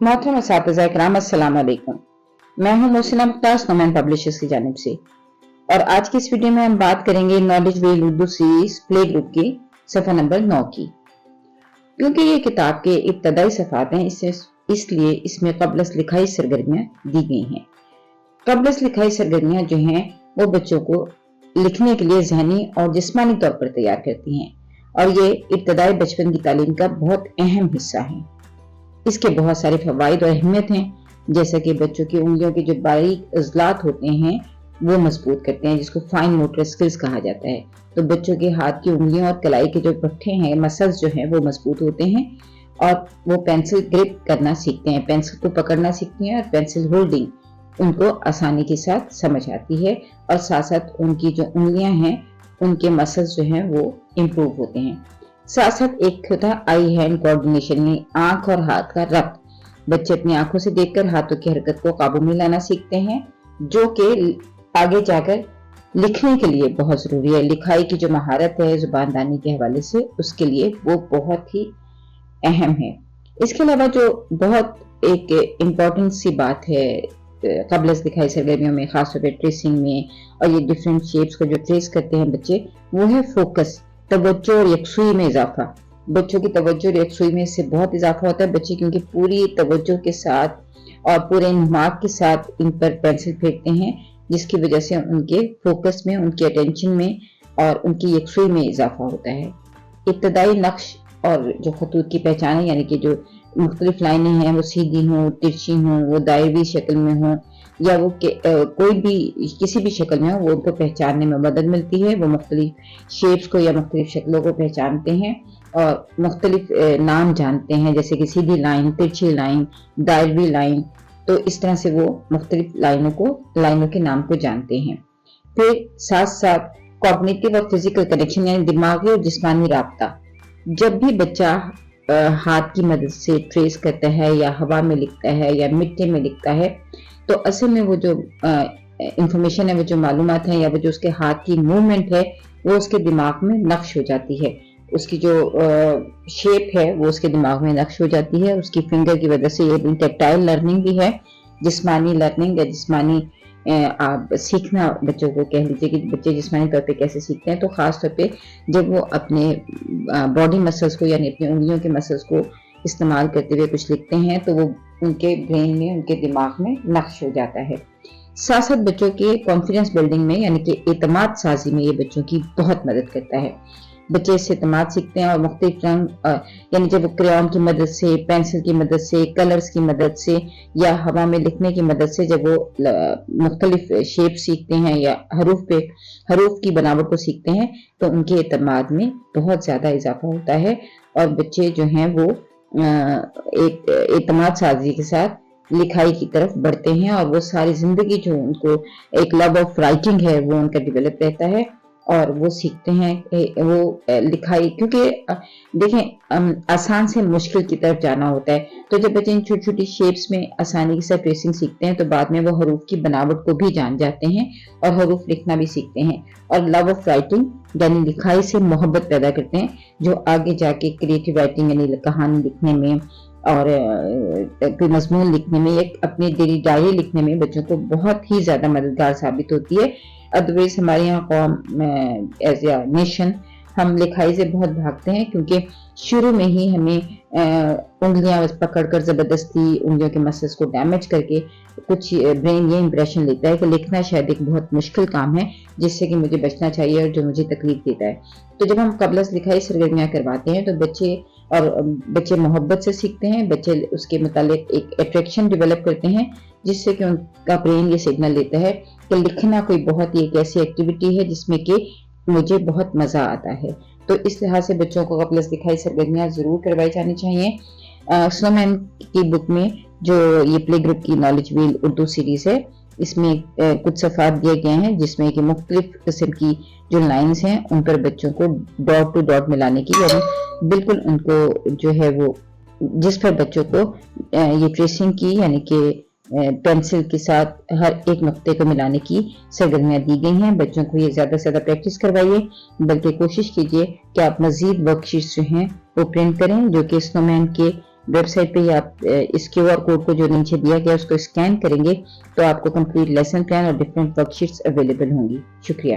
मोहतरम असातिज़ा इकराम, अस्सलाम वालेकुम। मैं हूं मोहसिना मुख्तार, स्नोमैन पब्लिशर्स की जानिब से। और आज की इस वीडियो में हम बात करेंगे knowledge wheel Urdu series play group की सफ़ा नंबर 9 की। क्योंकि ये किताब के इब्तदाई सफ़ात हैं, इसलिए इसमें क़ब्लस लिखाई सरगर्मियाँ दी गई हैं। क़ब्लस लिखाई सरगर्मियाँ जो हैं वो बच्चों को लिखने के लिए ज़हनी और जिस्मानी तौर पर तैयार करती हैं और ये इब्तदाई बचपन की तालीम का बहुत अहम हिस्सा है। इसके बहुत सारे फवाइद और अहमियत हैं, जैसा कि बच्चों की उंगलियों के जो बारीक इज़लात होते हैं वो मजबूत करते हैं, जिसको फाइन मोटर स्किल्स कहा जाता है। तो बच्चों के हाथ की उंगलियों और कलाई के जो पट्टे हैं, मसल्स जो हैं वो मजबूत होते हैं और वो पेंसिल ग्रिप करना सीखते हैं, पेंसिल को पकड़ना सीखते हैं और पेंसिल होल्डिंग उनको आसानी के साथ समझ आती है। और साथ साथ उनकी जो उंगलियां हैं उनके मसल्स जो हैं वो इम्प्रूव होते हैं। साथ साथ एक होता है आई हैंड कोऑर्डिनेशन, में आंख और हाथ का रब्त। बच्चे अपनी आंखों से देखकर हाथों की हरकत को काबू में लाना सीखते हैं, जो कि आगे जाकर लिखने के लिए बहुत जरूरी है। लिखाई की जो महारत है जुबानदानी के हवाले से, उसके लिए वो बहुत ही अहम है। इसके अलावा जो बहुत एक इम्पोर्टेंट सी बात है क़ब्लस लिखाई सरगर्मियों में, खासतौर पर ट्रेसिंग में, और ये डिफरेंट शेप्स को जो ट्रेस करते हैं बच्चे, वो है फोकस, तवज्जो और यकसुई में इजाफा। बच्चों की तवज्जो और यकसुई में इससे बहुत इजाफा होता है। बच्चे क्योंकि पूरी तवज्जो के साथ और पूरे दिमाग के साथ इन पर पेंसिल फेंकते हैं, जिसकी वजह से उनके फोकस में, उनके अटेंशन में और उनकी यकसुई में इजाफा होता है। इब्तदाई नक्श और जो खतूत की पहचान है, यानी कि जो मुख्तलिफ लाइनें हैं वो सीधी हों, तिरछी हों, वो दायरी शक्ल में हों या वो कोई भी किसी भी शक्ल में हो, वो उनको पहचानने में मदद मिलती है। वो मुख्तलिफ शेप्स को या मुख्तलिफ शक्लों को पहचानते हैं और मुख्तलिफ नाम जानते हैं, जैसे कि सीधी लाइन, तिरछी लाइन, दायरी लाइन। तो इस तरह से वो मुख्तलिफ लाइनों के नाम को जानते हैं। फिर साथ साथ कॉग्निटिव और फिजिकल कनेक्शन, यानी दिमागी और जिस्मानी राब्ता। जब भी बच्चा हाथ की मदद से ट्रेस करता है या हवा में लिखता है या मिट्टी में लिखता है, तो असल में वो जो इंफॉर्मेशन है, वो जो मालूमात है या वो जो उसके हाथ की मूवमेंट है, वो उसके दिमाग में नक्श हो जाती है। उसकी जो शेप है वो उसके दिमाग में नक्श हो जाती है। उसकी फिंगर की वजह से ये टेक्टाइल लर्निंग भी है, जिस्मानी लर्निंग या जिस्मानी आप सीखना बच्चों को कह लीजिए कि बच्चे जिस्मानी तौर पे कैसे सीखते हैं। तो ख़ास तौर पे जब वो अपने बॉडी मसल्स को, यानी अपनी उंगलियों के मसल्स को इस्तेमाल करते हुए कुछ लिखते हैं, तो वो उनके ब्रेन में, उनके दिमाग में नक्श हो जाता है। साथ साथ बच्चों के कॉन्फिडेंस बिल्डिंग में, यानी कि एतमाद साजी में, ये बच्चों की बहुत मदद करता है। बच्चे इससे एतमाद सीखते हैं और मुख्तलिफ रंग, यानी जब वो क्रेयॉन की मदद से, पेंसिल की मदद से, कलर्स की मदद से या हवा में लिखने की मदद से जब वो मुख्तलिफ शेप सीखते हैं या हरूफ की बनावट को सीखते हैं, तो उनके एतमाद में बहुत ज़्यादा इजाफा होता है और बच्चे जो हैं वो एक एतमाद साजी के साथ लिखाई की तरफ बढ़ते हैं और वो सारी जिंदगी जो उनको एक लव ऑफ राइटिंग है वो उनका डेवलप रहता है और वो सीखते हैं वो लिखाई। क्योंकि देखें, आसान से मुश्किल की तरफ जाना होता है, तो जब बच्चे इन छोटी छोटी शेप्स में आसानी के साथ ट्रेसिंग सीखते हैं, तो बाद में वो हरूफ की बनावट को भी जान जाते हैं और हरूफ लिखना भी सीखते हैं और लव ऑफ राइटिंग यानी लिखाई से मोहब्बत पैदा करते हैं, जो आगे जाके क्रिएटिव राइटिंग यानी कहानी लिखने में और कोई मजमून लिखने में, एक अपनी दिली डायरी लिखने में बच्चों को बहुत ही ज़्यादा मददगार साबित होती है। अदरवाइज हमारे यहाँ कौम एज ए नेशन हम लिखाई से बहुत भागते हैं, क्योंकि शुरू में ही हमें उंगलियां पकड़कर ज़बरदस्ती उंगलियों के मसल्स को डैमेज करके कुछ ब्रेन ये इंप्रेशन लेता है कि लिखना शायद एक बहुत मुश्किल काम है, जिससे कि मुझे बचना चाहिए और जो मुझे तकलीफ देता है। तो जब हम क़ब्लस लिखाई सरगर्मियाँ करवाते हैं तो बच्चे मोहब्बत से सीखते हैं। बच्चे उसके मुतालिक एक अट्रैक्शन डेवलप करते हैं, जिससे कि उनका ब्रेन ये सिग्नल लेता है कि लिखना कोई बहुत ही एक ऐसी एक्टिविटी है जिसमें कि मुझे बहुत मज़ा आता है। तो इस लिहाज से बच्चों को क़ब्लस लिखाई सरगर्मियाँ ज़रूर करवाई जानी चाहिए। स्नोमैन की बुक में जो ये प्ले ग्रुप की नॉलेज व्हील उर्दू सीरीज़ है, इसमें कुछ सफ़ात दिए गए हैं जिसमें कि मुख्तलिफ किस्म की जो लाइन्स हैं उन पर बच्चों को डॉट टू डॉट मिलाने की, यानी बिल्कुल उनको जो है वो जिस पर बच्चों को ये ट्रेसिंग की, यानी कि पेंसिल के साथ हर एक नुक्ते को मिलाने की सरगर्मियाँ दी गई हैं। बच्चों को ये ज़्यादा से ज़्यादा प्रैक्टिस करवाइए, बल्कि कोशिश कीजिए कि आप मज़ीद वर्कशीट्स जो हैं वो प्रिंट करें, जो कि स्नोमैन के ویب سائٹ پہ آپ اس QR کوڈ کو جو نیچے دیا گیا اس کو اسکین کریں گے تو آپ کو کمپلیٹ لیسن پلان اور ڈفرینٹ ورک شیٹس اویلیبل ہوں گی. شکریہ.